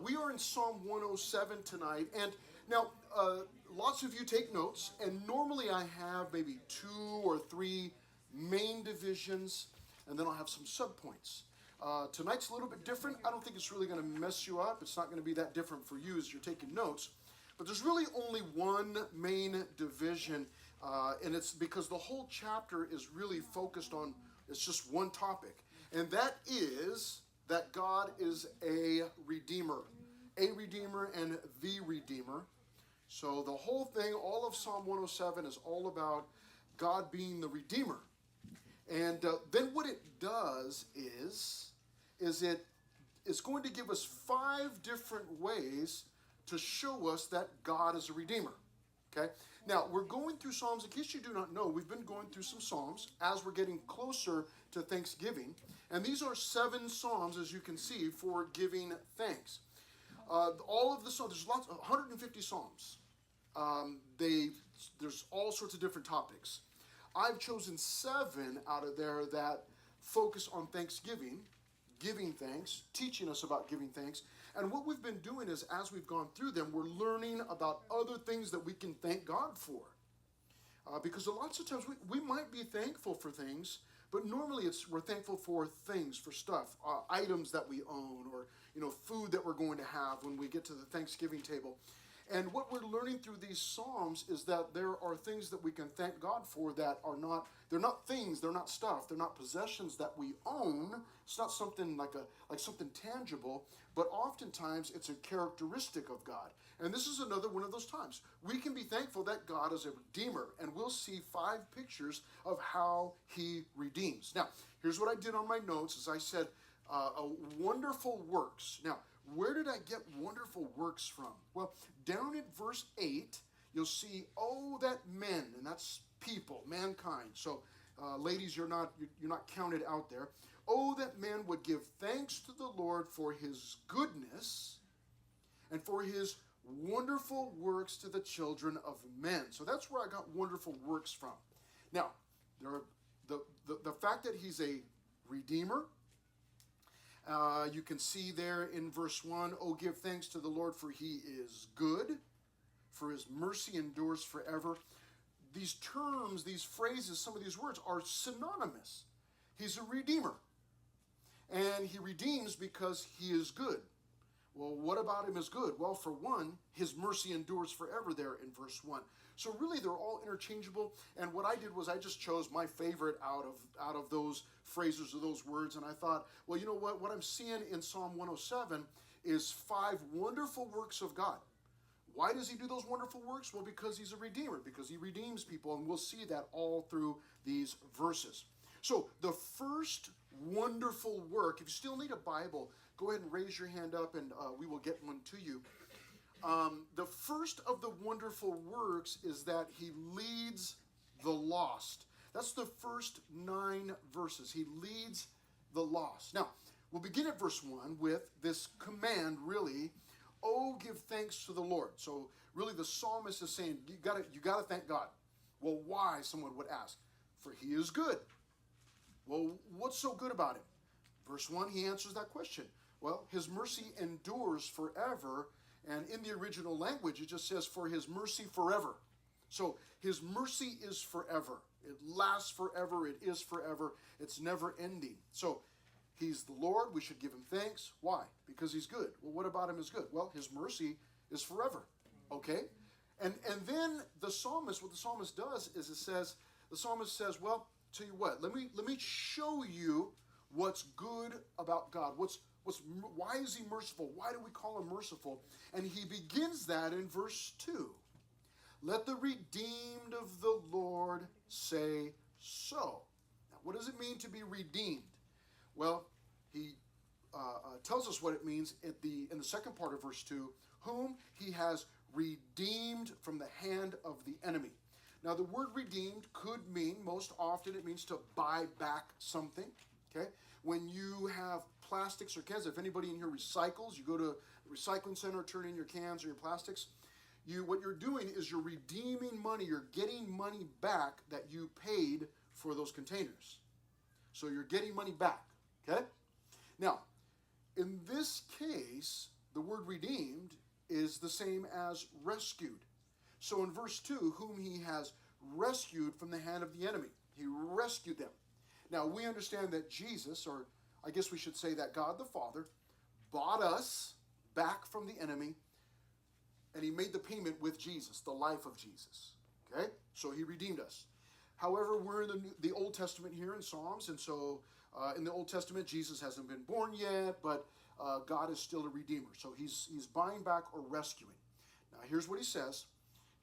We are in Psalm 107 tonight, and now lots of you take notes, and normally I have maybe 2 or 3 main divisions, and then I'll have some subpoints. Tonight's a little bit different. I don't think it's really going to mess you up. It's not going to be that different for you as you're taking notes, but there's really only one main division, and it's because the whole chapter is really focused on, it's just one topic, and that is that God is a redeemer and the redeemer. So the whole thing, all of Psalm 107 is all about God being the redeemer. And then what it does is it's going to give us 5 different ways to show us that God is a redeemer. Okay? Now, we're going through Psalms. In case you do not know, we've been going through some Psalms as we're getting closer to Thanksgiving. And these are 7 Psalms, as you can see, for giving thanks. All of the Psalms, there's 150 Psalms. There's all sorts of different topics. I've chosen 7 out of there that focus on Thanksgiving, giving thanks, teaching us about giving thanks. And what we've been doing is, as we've gone through them, we're learning about other things that we can thank God for. Because lots of times we might be thankful for things, but normally we're thankful for things, for stuff, items that we own, or food that we're going to have when we get to the Thanksgiving table. And what we're learning through these Psalms is that there are things that we can thank God for that are they're not things, they're not stuff, they're not possessions that we own. It's not something like something tangible, but oftentimes it's a characteristic of God. And this is another one of those times. We can be thankful that God is a redeemer, and we'll see 5 pictures of how he redeems. Now, here's what I did on my notes, as I said, wonderful works. Now, where did I get wonderful works from? Well, down in verse 8, you'll see, oh, that men, and that's people, mankind. So, ladies, you're not counted out there. Oh, that men would give thanks to the Lord for his goodness and for his wonderful works to the children of men. So that's where I got wonderful works from. Now, the fact that he's a redeemer, you can see there in verse 1, oh, give thanks to the Lord, for he is good, for his mercy endures forever. These terms, these phrases, some of these words are synonymous. He's a redeemer, and he redeems because he is good. Well, what about him is good? Well, for one, his mercy endures forever there in verse 1. So really, they're all interchangeable. And what I did was I just chose my favorite out of those phrases or those words. And I thought, well, you know what? What I'm seeing in Psalm 107 is 5 wonderful works of God. Why does he do those wonderful works? Well, because he's a redeemer, because he redeems people. And we'll see that all through these verses. So the first wonderful work, if you still need a Bible, go ahead and raise your hand up and we will get one to you. The first of the wonderful works is that he leads the lost. That's the first 9 verses. He leads the lost. Now, we'll begin at verse 1 with this command, really, oh, give thanks to the Lord. So really the psalmist is saying, you gotta thank God. Well, why, someone would ask? For he is good. Well, what's so good about him? Verse 1, he answers that question. Well, his mercy endures forever, and in the original language, it just says, for his mercy forever. So his mercy is forever. It lasts forever. It is forever. It's never ending. So he's the Lord. We should give him thanks. Why? Because he's good. Well, what about him is good? Well, his mercy is forever. Okay? And then the psalmist, what the psalmist does is the psalmist says, well, tell you what, let me show you what's good about God. Why is he merciful? Why do we call him merciful? And he begins that in verse 2. Let the redeemed of the Lord say so. Now, what does it mean to be redeemed? Well, he tells us what it means in the second part of verse 2, whom he has redeemed from the hand of the enemy. Now, the word redeemed could mean, most often it means to buy back something, okay? When you have plastics or cans, if anybody in here recycles, you go to a recycling center, turn in your cans or your plastics, what you're doing is you're redeeming money, you're getting money back that you paid for those containers. So you're getting money back, okay? Now, in this case, the word redeemed is the same as rescued. So in verse 2, whom he has rescued from the hand of the enemy. He rescued them. Now we understand that Jesus, or I guess we should say that God the Father, bought us back from the enemy, and he made the payment with Jesus, the life of Jesus. Okay? So he redeemed us. However, we're in the Old Testament here in Psalms, and so in the Old Testament, Jesus hasn't been born yet, but God is still a redeemer. So he's buying back or rescuing. Now here's what he says.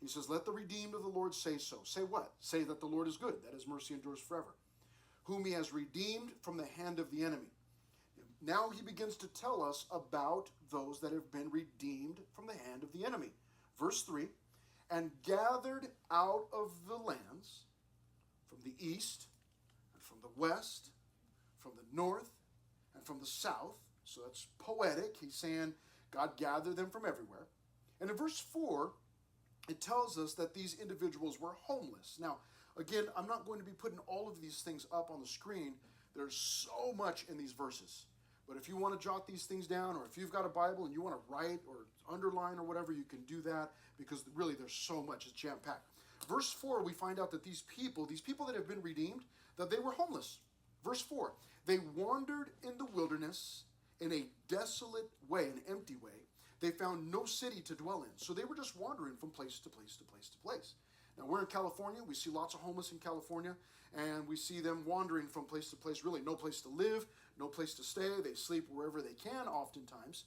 He says, let the redeemed of the Lord say so. Say what? Say that the Lord is good, that his mercy endures forever, whom he has redeemed from the hand of the enemy. Now he begins to tell us about those that have been redeemed from the hand of the enemy. Verse 3, and gathered out of the lands from the east and from the west, from the north and from the south. So that's poetic. He's saying God gathered them from everywhere. And in verse 4, it tells us that these individuals were homeless. Now, again, I'm not going to be putting all of these things up on the screen. There's so much in these verses. But if you want to jot these things down, or if you've got a Bible and you want to write or underline or whatever, you can do that, because really there's so much. It's jam-packed. Verse 4, we find out that these people that have been redeemed, that they were homeless. Verse 4, they wandered in the wilderness in a desolate way, an empty way. They found no city to dwell in. So they were just wandering from place to place to place to place. Now, we're in California. We see lots of homeless in California, and we see them wandering from place to place, really no place to live, no place to stay. They sleep wherever they can oftentimes.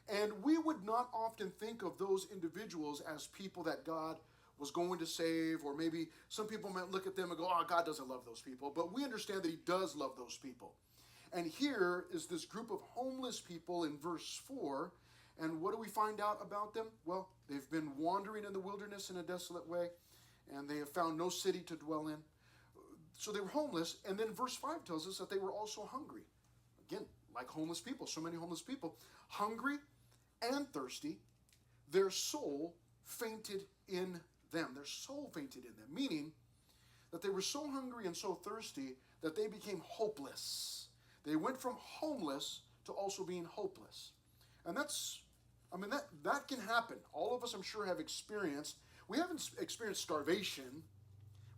And we would not often think of those individuals as people that God was going to save, or maybe some people might look at them and go, oh, God doesn't love those people. But we understand that he does love those people. And here is this group of homeless people in verse 4. And what do we find out about them? Well, they've been wandering in the wilderness in a desolate way, and they have found no city to dwell in. So they were homeless, and then verse 5 tells us that they were also hungry. Again, like homeless people, so many homeless people. Hungry and thirsty, their soul fainted in them. Their soul fainted in them, meaning that they were so hungry and so thirsty that they became hopeless. They went from homeless to also being hopeless. And that can happen. All of us, I'm sure, have experienced. We haven't experienced starvation,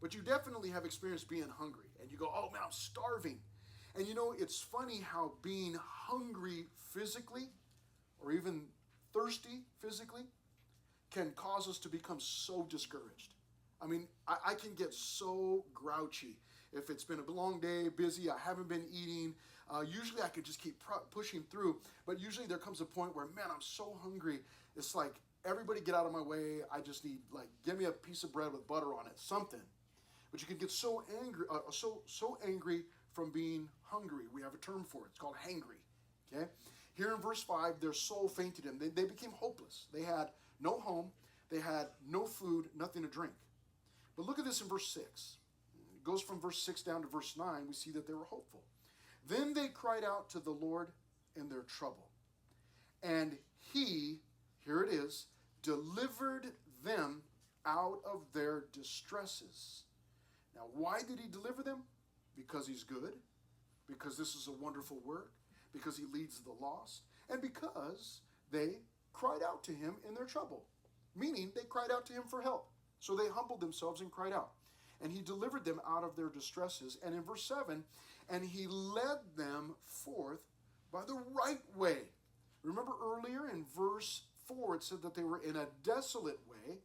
but you definitely have experienced being hungry. And you go, oh man, I'm starving. And you know, it's funny how being hungry physically, or even thirsty physically, can cause us to become so discouraged. I mean, I can get so grouchy. If it's been a long day, busy, I haven't been eating, usually I could just keep pushing through. But usually there comes a point where, man, I'm so hungry. It's like, everybody get out of my way. I just need, give me a piece of bread with butter on it, something. But you can get so angry, so angry from being hungry. We have a term for it. It's called hangry. Okay? Here in verse 5, their soul fainted in them. They became hopeless. They had no home. They had no food, nothing to drink. But look at this in verse 6. It goes from verse 6 down to verse 9. We see that they were hopeful. Then they cried out to the Lord in their trouble. And he, here it is, delivered them out of their distresses. Now, why did he deliver them? Because he's good, because this is a wonderful work, because he leads the lost, and because they cried out to him in their trouble, meaning they cried out to him for help. So they humbled themselves and cried out, and he delivered them out of their distresses. And in verse 7, and he led them forth by the right way. Remember earlier in verse 4, it said that they were in a desolate way.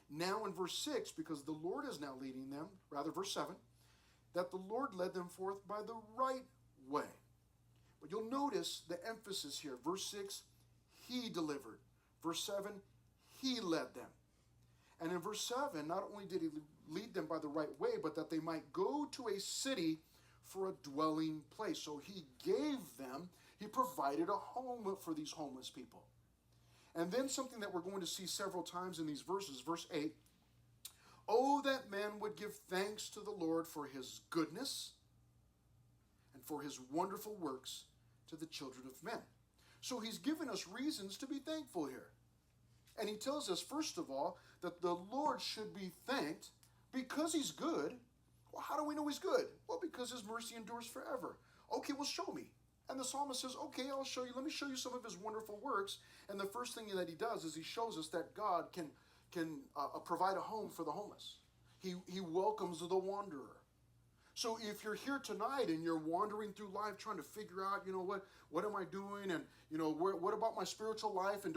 Now in verse 6, because the Lord is now leading them, rather verse 7, that the Lord led them forth by the right way. But you'll notice the emphasis here. Verse 6, he delivered. Verse 7, he led them. And in verse 7, not only did he lead them by the right way, but that they might go to a city for a dwelling place. So he gave them, he provided a home for these homeless people. And then something that we're going to see several times in these verses, verse 8, oh, that man would give thanks to the Lord for his goodness and for his wonderful works to the children of men. So he's given us reasons to be thankful here. And he tells us, first of all, that the Lord should be thanked because he's good. Well, how do we know he's good? Well, because his mercy endures forever. Okay, well, show me. And the psalmist says, okay, I'll show you. Let me show you some of his wonderful works. And the first thing that he does is he shows us that God can provide a home for the homeless. He welcomes the wanderer. So if you're here tonight and you're wandering through life trying to figure out, what am I doing? And, what about my spiritual life? And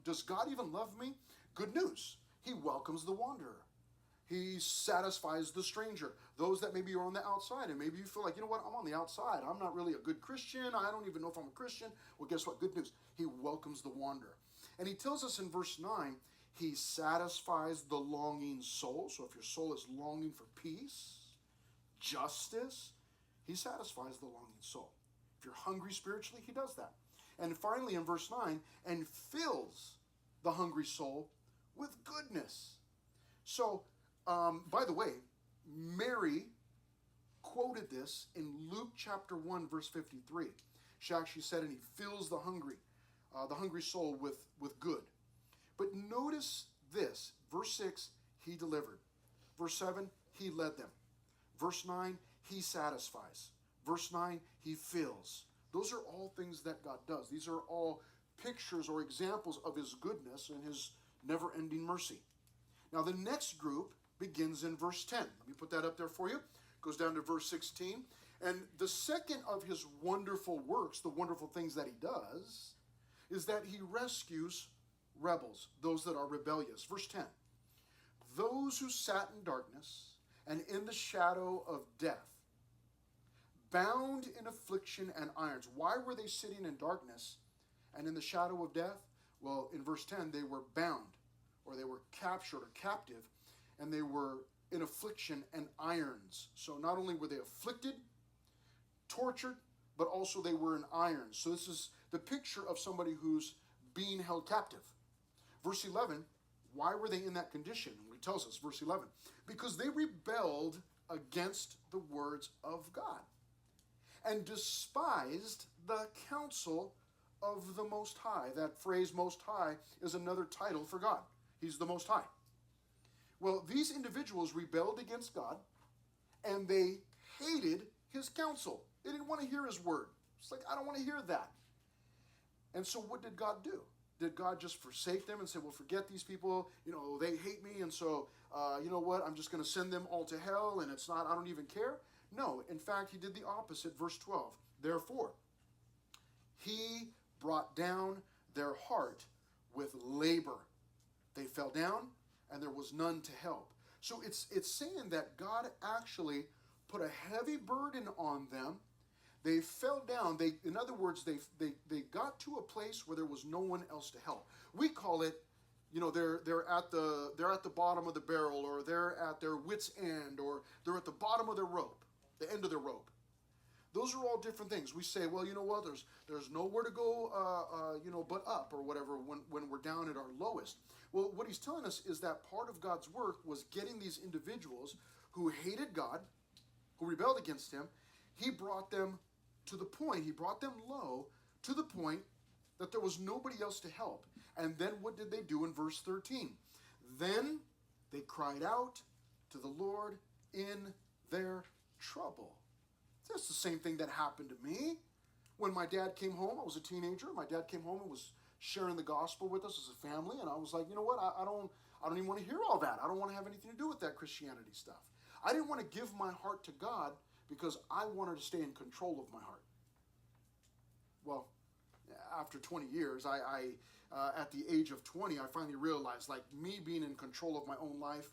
does God even love me? Good news. He welcomes the wanderer. He satisfies the stranger. Those that maybe are on the outside and maybe you feel like, I'm on the outside. I'm not really a good Christian. I don't even know if I'm a Christian. Well, guess what? Good news. He welcomes the wanderer. And he tells us in verse 9, he satisfies the longing soul. So if your soul is longing for peace, justice, he satisfies the longing soul. If you're hungry spiritually, he does that. And finally in verse 9, and fills the hungry soul with goodness. So, by the way, Mary quoted this in Luke chapter 1, verse 53. She actually said, and he fills the hungry soul with good. But notice this, verse 6, he delivered. Verse 7, he led them. Verse 9, he satisfies. Verse 9, he fills. Those are all things that God does. These are all pictures or examples of his goodness and his never-ending mercy. Now the next group begins in verse 10. Let me put that up there for you. Goes down to verse 16. And the second of his wonderful works, the wonderful things that he does, is that he rescues rebels, those that are rebellious. Verse 10. Those who sat in darkness and in the shadow of death, bound in affliction and irons. Why were they sitting in darkness and in the shadow of death? Well, in verse 10, they were bound, or they were captured or captive, and they were in affliction and irons. So not only were they afflicted, tortured, but also they were in irons. So this is the picture of somebody who's being held captive. Verse 11, why were they in that condition? He tells us, verse 11, because they rebelled against the words of God and despised the counsel of the Most High. That phrase, Most High, is another title for God. He's the Most High. Well, these individuals rebelled against God, and they hated his counsel. They didn't want to hear his word. It's like, I don't want to hear that. And so what did God do? Did God just forsake them and say, well, forget these people, they hate me, and so, you know what, I'm just going to send them all to hell, and I don't even care? No, in fact, he did the opposite, verse 12. Therefore, he brought down their heart with labor. They fell down, and there was none to help. So it's saying that God actually put a heavy burden on them. They fell down. In other words, they got to a place where there was no one else to help. We call it, they're at the bottom of the barrel, or they're at their wit's end, or they're at the bottom of their rope, the end of their rope. Those are all different things. We say, well, you know what? There's nowhere to go, but up, or whatever, when we're down at our lowest. Well, what he's telling us is that part of God's work was getting these individuals who hated God, who rebelled against him. He brought them to the point, he brought them low to the point that there was nobody else to help. And then what did they do in verse 13? Then they cried out to the Lord in their trouble. That's the same thing that happened to me. When my dad came home, I was a teenager. My dad came home and was sharing the gospel with us as a family. And I was like, you know what? I don't even want to hear all that. I don't want to have anything to do with that Christianity stuff. I didn't want to give my heart to God because I wanted to stay in control of my heart. Well, after 20 years, I at the age of 20, I finally realized, like, me being in control of my own life,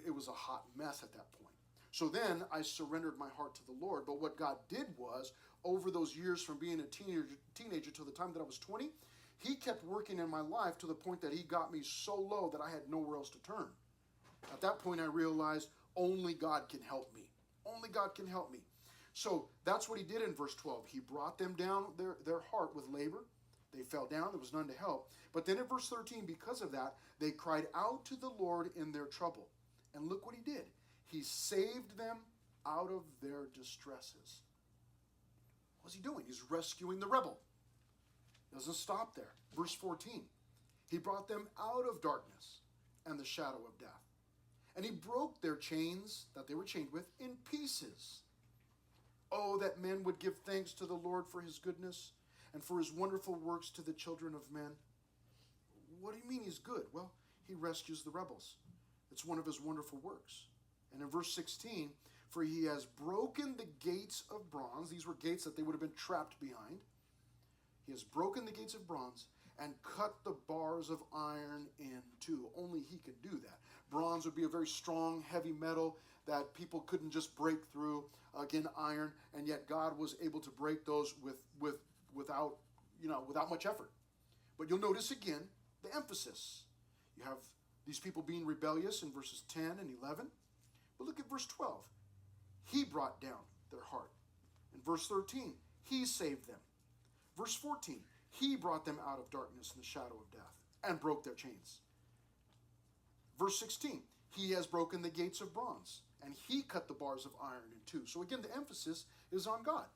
it was a hot mess at that point. So then I surrendered my heart to the Lord. But what God did was, over those years from being a teenager to the time that I was 20, he kept working in my life to the point that he got me so low that I had nowhere else to turn. At that point, I realized only God can help me. Only God can help me. So that's what he did in verse 12. He brought them down their heart with labor. They fell down. There was none to help. But then in verse 13, because of that, they cried out to the Lord in their trouble. And look what he did. He saved them out of their distresses. What's he doing? He's rescuing the rebel. Doesn't stop there. Verse 14. He brought them out of darkness and the shadow of death. And he broke their chains that they were chained with in pieces. Oh, that men would give thanks to the Lord for his goodness and for his wonderful works to the children of men. What do you mean he's good? Well, he rescues the rebels. It's one of his wonderful works. And in verse 16, for he has broken the gates of bronze. These were gates that they would have been trapped behind. He has broken the gates of bronze and cut the bars of iron in two. Only he could do that. Bronze would be a very strong, heavy metal that people couldn't just break through. Again, iron, and yet God was able to break those without much effort. But you'll notice again the emphasis. You have these people being rebellious in verses 10 and 11. But look at verse 12. He brought down their heart. In verse 13, he saved them. Verse 14, he brought them out of darkness and the shadow of death and broke their chains. Verse 16, he has broken the gates of bronze and he cut the bars of iron in two. So again, the emphasis is on God.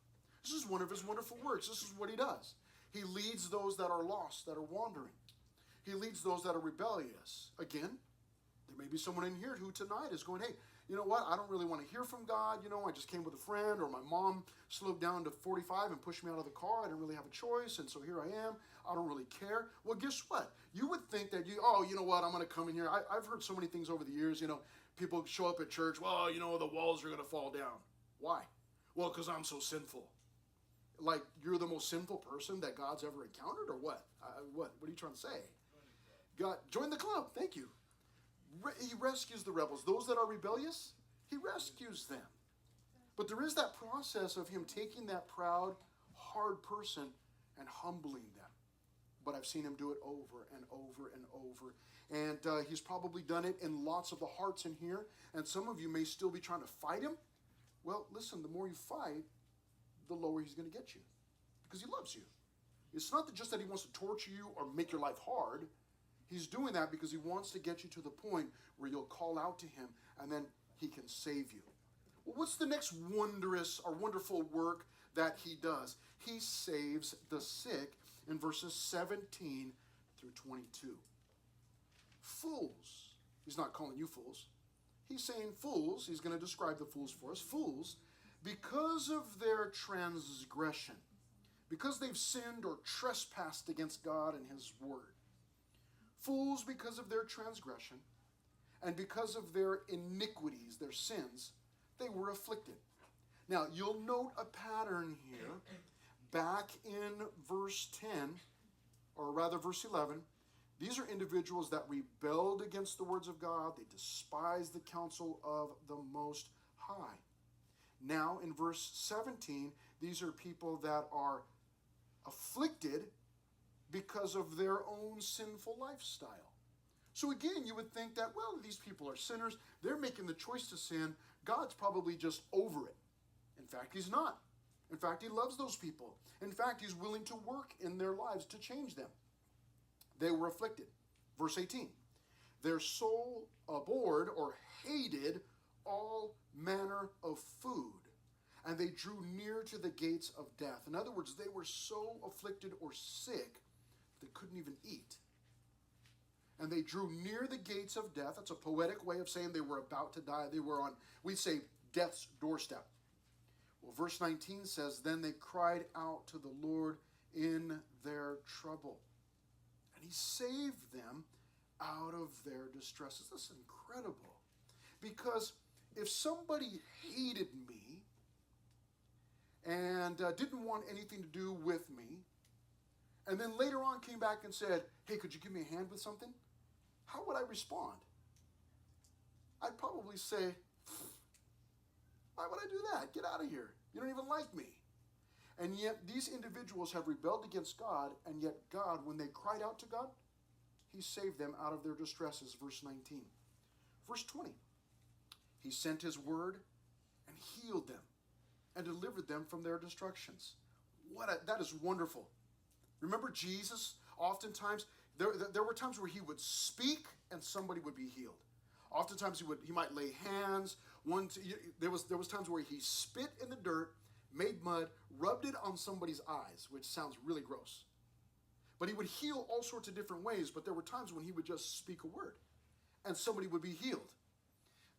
This is one of his wonderful works. This is what he does. He leads those that are lost, that are wandering. He leads those that are rebellious. Again, there may be someone in here who tonight is going, hey, you know what? I don't really want to hear from God. I just came with a friend, or my mom slowed down to 45 and pushed me out of the car. I didn't really have a choice, and so here I am. I don't really care. Well, guess what? You would think that you know what? I'm going to come in here. I've heard so many things over the years. People show up at church. Well, the walls are going to fall down. Why? Well, because I'm so sinful. Like you're the most sinful person that God's ever encountered, or what? What are you trying to say? God, join the club. Thank you. He rescues the rebels. Those that are rebellious, he rescues them. But there is that process of him taking that proud, hard person and humbling them. But I've seen him do it over and over and over. And he's probably done it in lots of the hearts in here. And some of you may still be trying to fight him. Well, listen, the more you fight, the lower he's going to get you. Because he loves you. It's not just that he wants to torture you or make your life hard. He's doing that because he wants to get you to the point where you'll call out to him and then he can save you. Well, what's the next wondrous or wonderful work that he does? He saves the sick in verses 17 through 22. Fools. He's not calling you fools. He's saying fools. He's going to describe the fools for us. Fools, because of their transgression, because they've sinned or trespassed against God and his word. Fools because of their transgression and because of their iniquities, their sins, they were afflicted. Now, you'll note a pattern here. Back in verse 10, or rather verse 11, these are individuals that rebelled against the words of God. They despised the counsel of the Most High. Now, in verse 17, these are people that are afflicted because of their own sinful lifestyle. So again, you would think that, well, these people are sinners. They're making the choice to sin. God's probably just over it. In fact, he's not. In fact, he loves those people. In fact, he's willing to work in their lives to change them. They were afflicted. Verse 18. Their soul abhorred or hated all manner of food, and they drew near to the gates of death. In other words, they were so afflicted or sick they couldn't even eat. And they drew near the gates of death. That's a poetic way of saying they were about to die. They were on, we'd say, death's doorstep. Well, verse 19 says, then they cried out to the Lord in their trouble. And he saved them out of their distresses. That's incredible. Because if somebody hated me and didn't want anything to do with me, and then later on came back and said, hey, could you give me a hand with something? How would I respond? I'd probably say, why would I do that? Get out of here. You don't even like me. And yet these individuals have rebelled against God, and yet God, when they cried out to God, he saved them out of their distresses. Verse 19. Verse 20. He sent his word and healed them and delivered them from their destructions. That is wonderful. Remember Jesus, oftentimes, there were times where he would speak and somebody would be healed. Oftentimes he might lay hands. There was times where he spit in the dirt, made mud, rubbed it on somebody's eyes, which sounds really gross. But he would heal all sorts of different ways, but there were times when he would just speak a word and somebody would be healed.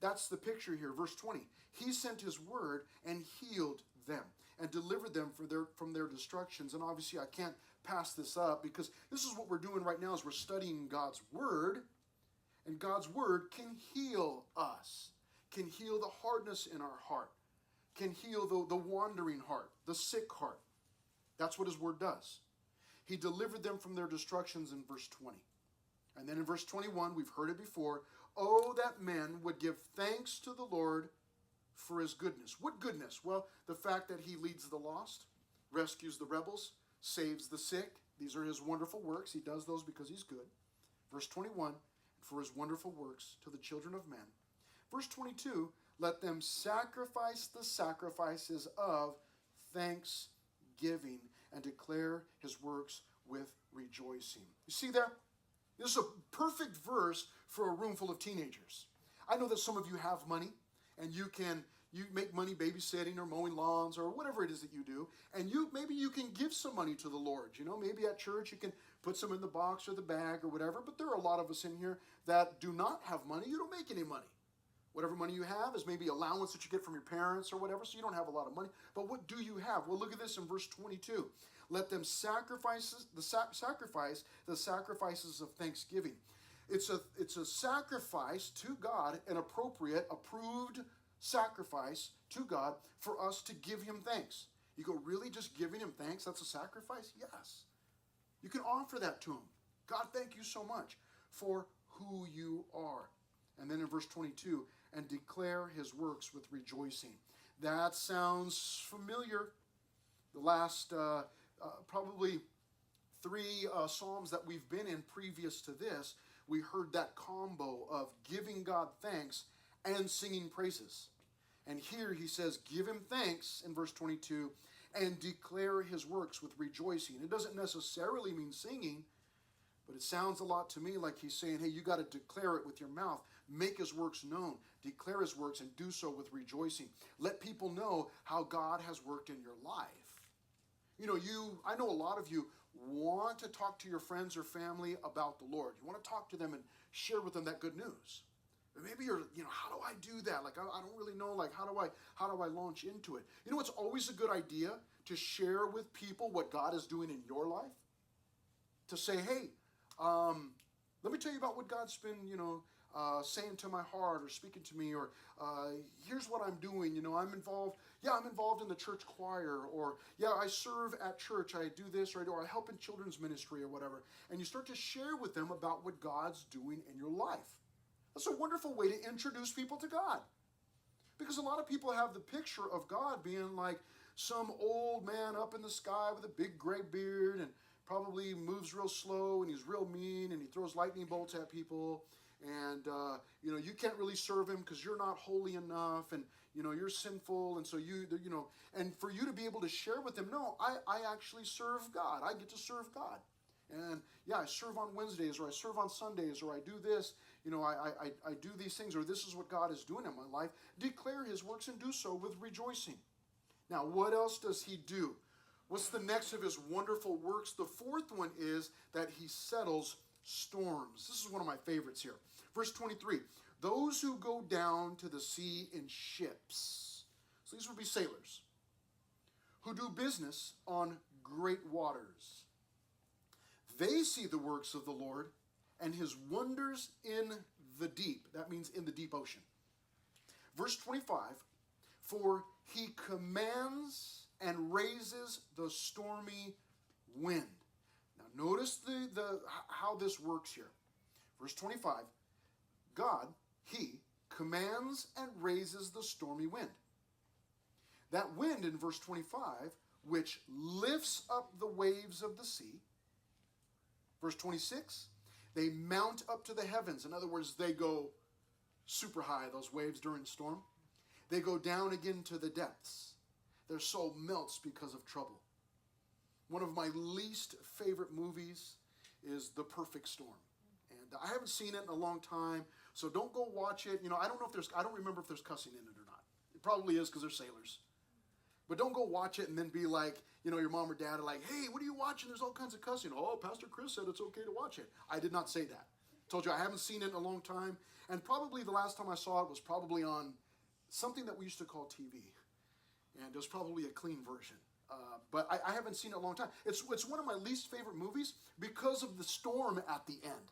That's the picture here, verse 20. He sent his word and healed them and delivered them from their destructions. And obviously I can't pass this up because this is what we're doing right now is we're studying God's word, and God's word can heal us, can heal the hardness in our heart, can heal the wandering heart, the sick heart. That's what his word does. He delivered them from their destructions in verse 20. And then in verse 21, we've heard it before, oh, that men would give thanks to the Lord for his goodness. What goodness? Well, the fact that he leads the lost, rescues the rebels, saves the sick. These are his wonderful works. He does those because he's good. Verse 21, for his wonderful works to the children of men. Verse 22, let them sacrifice the sacrifices of thanksgiving and declare his works with rejoicing. You see there? This is a perfect verse for a room full of teenagers. I know that some of you have money, and you make money babysitting or mowing lawns or whatever it is that you do, and maybe you can give some money to the Lord. You know, maybe at church you can put some in the box or the bag or whatever, but there are a lot of us in here that do not have money. You don't make any money. Whatever money you have is maybe allowance that you get from your parents or whatever, so you don't have a lot of money. But what do you have? Well, look at this in verse 22. Let them sacrifice the sacrifices of thanksgiving. It's a sacrifice to God, an appropriate, approved sacrifice to God for us to give him thanks. You go, really, just giving him thanks? That's a sacrifice? Yes. You can offer that to him. God, thank you so much for who you are. And then in verse 22, and declare his works with rejoicing. That sounds familiar. The last probably 3 Psalms that we've been in previous to this, we heard that combo of giving God thanks and singing praises. And here he says, give him thanks in verse 22 and declare his works with rejoicing. It doesn't necessarily mean singing, but it sounds a lot to me like he's saying, hey, you got to declare it with your mouth. Make his works known. Declare his works and do so with rejoicing. Let people know how God has worked in your life. You know, I know a lot of you want to talk to your friends or family about the Lord. You want to talk to them and share with them that good news. But maybe you're, how do I do that? Like, I don't really know, like, how do I launch into it? You know, it's always a good idea to share with people what God is doing in your life. To say, hey, let me tell you about what God's been, saying to my heart or speaking to me, or here's what I'm doing. I'm involved. Yeah, I'm involved in the church choir, or yeah, I serve at church. I do this, or I help in children's ministry or whatever. And you start to share with them about what God's doing in your life. That's a wonderful way to introduce people to God. Because a lot of people have the picture of God being like some old man up in the sky with a big gray beard and probably moves real slow and he's real mean and he throws lightning bolts at people. And, you can't really serve him because you're not holy enough and, you're sinful. And so and for you to be able to share with them, no, I actually serve God. I get to serve God. And yeah, I serve on Wednesdays or I serve on Sundays or I do this, I do these things, or this is what God is doing in my life. Declare his works and do so with rejoicing. Now, what else does he do? What's the next of his wonderful works? The fourth one is that he settles storms. This is one of my favorites here. Verse 23, those who go down to the sea in ships. So these would be sailors who do business on great waters. They see the works of the Lord and his wonders in the deep. That means in the deep ocean. Verse 25, for he commands and raises the stormy wind. Now notice how this works here. Verse 25, God, he commands and raises the stormy wind. That wind in verse 25, which lifts up the waves of the sea. Verse 26, they mount up to the heavens. In other words, they go super high, those waves during the storm. They go down again to the depths. Their soul melts because of trouble. One of my least favorite movies is The Perfect Storm. And I haven't seen it in a long time, so don't go watch it. I don't remember if there's cussing in it or not. It probably is because they're sailors. But don't go watch it and then be like, your mom or dad are like, hey, what are you watching? There's all kinds of cussing. Oh, Pastor Chris said it's okay to watch it. I did not say that. Told you I haven't seen it in a long time. And probably the last time I saw it was probably on something that we used to call TV. and there's probably a clean version. But I haven't seen it in a long time. It's one of my least favorite movies because of the storm at the end.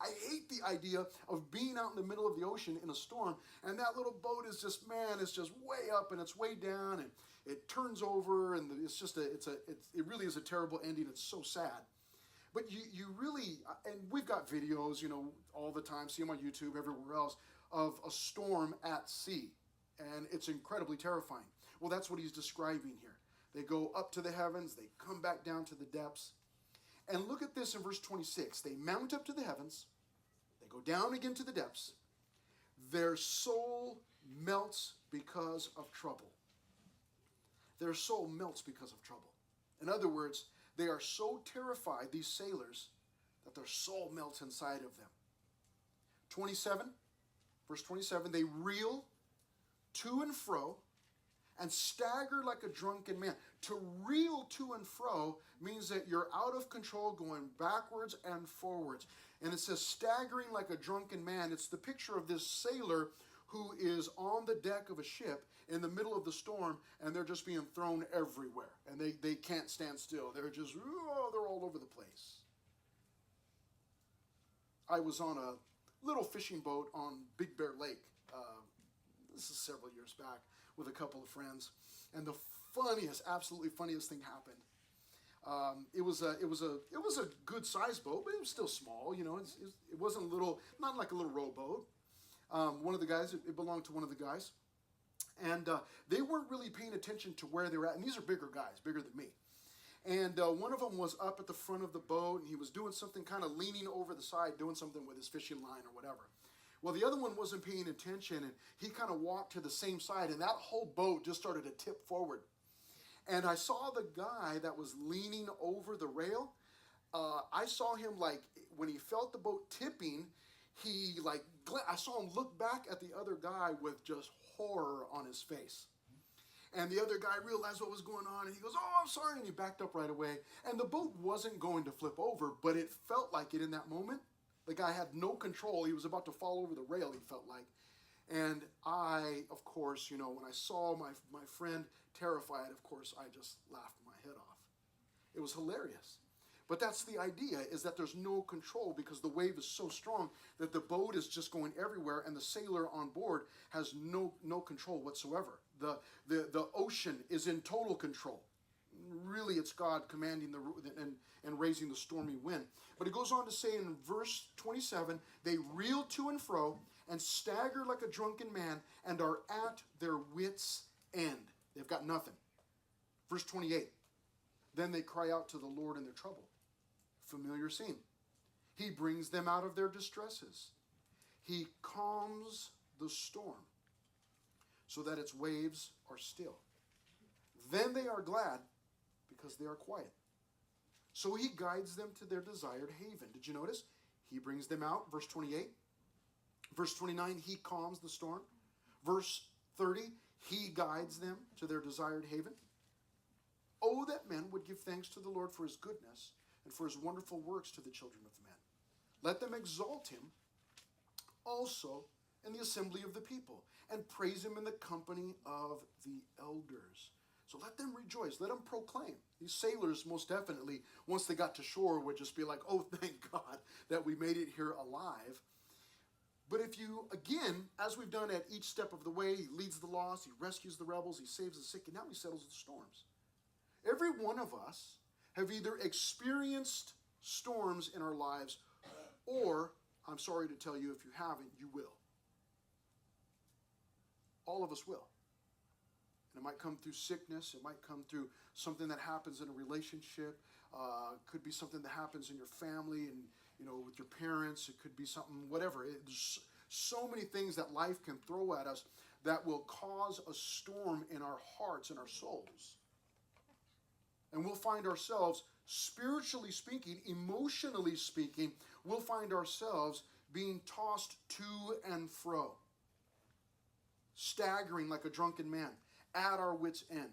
I hate the idea of being out in the middle of the ocean in a storm, and that little boat is just, man, it's just way up and it's way down, and it turns over, and it's just it really is a terrible ending. It's so sad. But you really, and we've got videos, all the time, see them on YouTube, everywhere else, of a storm at sea, and it's incredibly terrifying. Well, that's what he's describing here. They go up to the heavens, they come back down to the depths. And look at this in verse 26. They mount up to the heavens, they go down again to the depths. Their soul melts because of trouble. Their soul melts because of trouble. In other words, they are so terrified, these sailors, that their soul melts inside of them. 27, verse 27, they reel to and fro and stagger like a drunken man. To reel to and fro means that you're out of control, going backwards and forwards. And it says staggering like a drunken man. It's the picture of this sailor who is on the deck of a ship in the middle of the storm, and they're just being thrown everywhere. And they can't stand still. They're just, they're all over the place. I was on a little fishing boat on Big Bear Lake. This is several years back with a couple of friends. And the absolutely funniest thing happened. It was a good sized boat, but it was still small. It wasn't little, not like a little rowboat. One of the guys, it belonged to one of the guys. And they weren't really paying attention to where they were at. And these are bigger guys, bigger than me. And one of them was up at the front of the boat, and he was doing something, kind of leaning over the side, doing something with his fishing line or whatever. Well, the other one wasn't paying attention, and he kind of walked to the same side, and that whole boat just started to tip forward. And I saw the guy that was leaning over the rail. I saw him, when he felt the boat tipping, I saw him look back at the other guy with just horror on his face. And the other guy realized what was going on, and he goes, "Oh, I'm sorry," and he backed up right away. And the boat wasn't going to flip over, but it felt like it in that moment. The guy had no control. He was about to fall over the rail, he felt like. And I, of course, when I saw my friend terrified, of course, I just laughed my head off. It was hilarious. But that's the idea, is that there's no control because the wave is so strong that the boat is just going everywhere, and the sailor on board has no control whatsoever. The ocean is in total control. Really, it's God commanding and raising the stormy wind. But it goes on to say in verse 27, they reel to and fro and stagger like a drunken man and are at their wits' end. They've got nothing. Verse 28, then they cry out to the Lord in their trouble. Familiar scene. He brings them out of their distresses. He calms the storm so that its waves are still. Then they are glad because they are quiet. So he guides them to their desired haven. Did you notice? He brings them out, verse 28. Verse 29, he calms the storm. Verse 30, he guides them to their desired haven. Oh, that men would give thanks to the Lord for his goodness and for his wonderful works to the children of men. Let them exalt him also in the assembly of the people and praise him in the company of the elders. So let them rejoice. Let them proclaim. These sailors, most definitely, once they got to shore, would just be like, oh, thank God that we made it here alive. But if you, again, as we've done at each step of the way, he leads the lost, he rescues the rebels, he saves the sick, and now he settles the storms. Every one of us have either experienced storms in our lives, or, I'm sorry to tell you, if you haven't, you will. All of us will. And it might come through sickness. It might come through something that happens in a relationship. Could be something that happens in your family and, with your parents. It could be something, whatever. There's so many things that life can throw at us that will cause a storm in our hearts and our souls. And we'll find ourselves, spiritually speaking, emotionally speaking, we'll find ourselves being tossed to and fro, staggering like a drunken man, at our wits' end,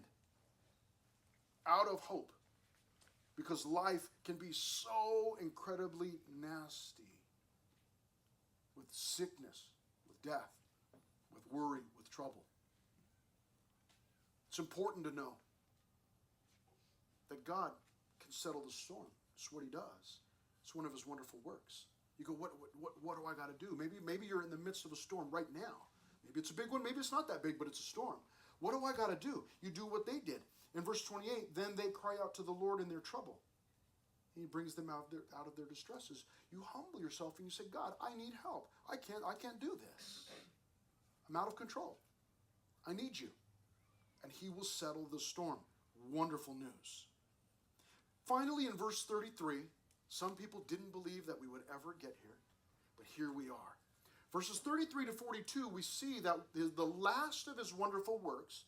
out of hope, because life can be so incredibly nasty, with sickness, with death, with worry, with trouble. It's important to know that God can settle the storm. It's what he does. It's one of his wonderful works. You go, what do I got to do? Maybe you're in the midst of a storm right now. Maybe it's a big one. Maybe it's not that big, but it's a storm. What do I got to do? You do what they did. In verse 28, then they cry out to the Lord in their trouble. He brings them out of their distresses. You humble yourself and you say, God, I need help. I can't do this. I'm out of control. I need you. And he will settle the storm. Wonderful news. Finally, in verse 33, some people didn't believe that we would ever get here, but here we are. Verses 33 to 42, we see that the last of his wonderful works,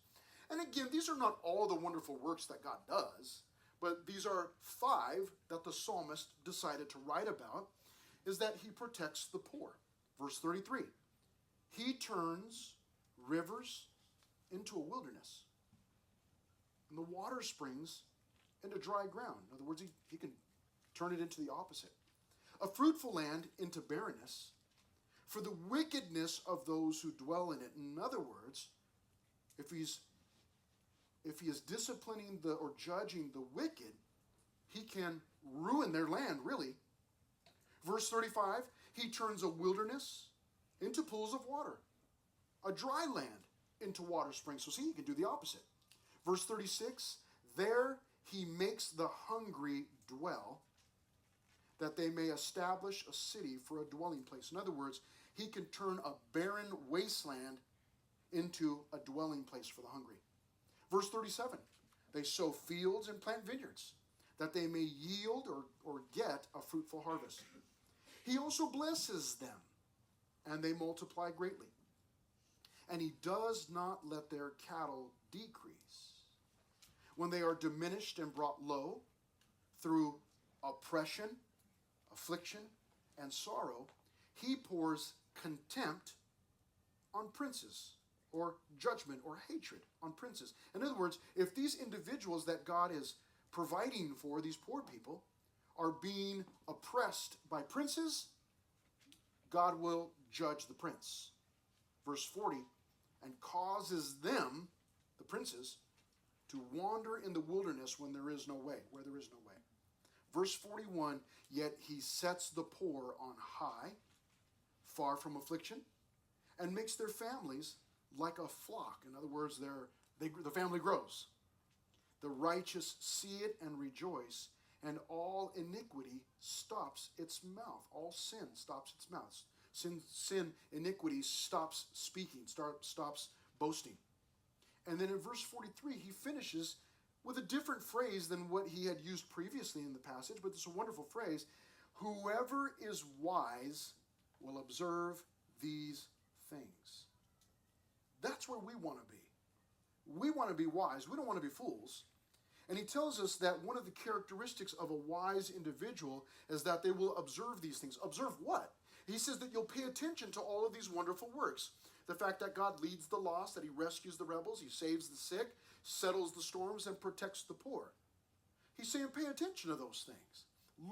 and again, these are not all the wonderful works that God does, but these are 5 that the psalmist decided to write about, is that he protects the poor. Verse 33, he turns rivers into a wilderness, and the water springs into dry ground. In other words, he can turn it into the opposite. A fruitful land into barrenness, for the wickedness of those who dwell in it. In other words, if he is disciplining or judging the wicked, he can ruin their land, really. Verse 35, he turns a wilderness into pools of water, a dry land into water springs. So see, he can do the opposite. Verse 36, there he makes the hungry dwell, that they may establish a city for a dwelling place. In other words, he can turn a barren wasteland into a dwelling place for the hungry. Verse 37, they sow fields and plant vineyards, that they may yield or get a fruitful harvest. He also blesses them, and they multiply greatly. And he does not let their cattle decrease. When they are diminished and brought low through oppression, affliction, and sorrow, he pours contempt on princes, or judgment or hatred on princes. In other words, if these individuals that God is providing for, these poor people, are being oppressed by princes, God will judge the prince. Verse 40, and causes them, the princes, to wander in the wilderness when there is no way, where there is no way. Verse 41, yet he sets the poor on high, far from affliction, and makes their families like a flock. In other words, the family grows. The righteous see it and rejoice, and all iniquity stops its mouth. All sin stops its mouth. Sin, iniquity stops speaking, stops boasting. And then in verse 43, he finishes with a different phrase than what he had used previously in the passage, but it's a wonderful phrase. Whoever is wise will observe these things. That's where we want to be. We want to be wise. We don't want to be fools. And he tells us that one of the characteristics of a wise individual is that they will observe these things. Observe what? He says that you'll pay attention to all of these wonderful works. The fact that God leads the lost, that he rescues the rebels, he saves the sick, settles the storms, and protects the poor. He's saying pay attention to those things.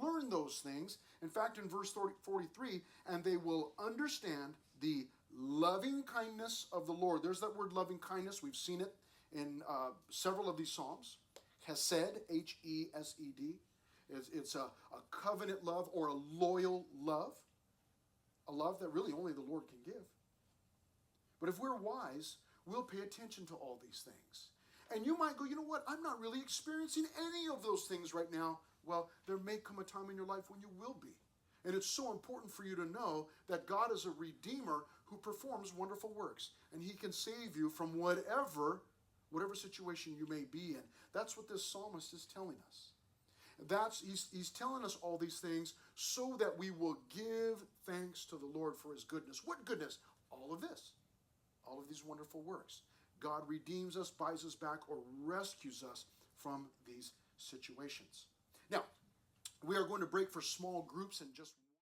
Learn those things. In fact, in verse 43, and they will understand the loving kindness of the Lord. There's that word loving kindness. We've seen it in several of these Psalms. Hesed, H-E-S-E-D. It's a covenant love or a loyal love. A love that really only the Lord can give. But if we're wise, we'll pay attention to all these things. And you might go, you know what? I'm not really experiencing any of those things right now. Well, there may come a time in your life when you will be. And it's so important for you to know that God is a redeemer who performs wonderful works. And he can save you from whatever situation you may be in. That's what this psalmist is telling us. He's telling us all these things so that we will give thanks to the Lord for his goodness. What goodness? All of this. All of these wonderful works. God redeems us, buys us back, or rescues us from these situations. Now, we are going to break for small groups in just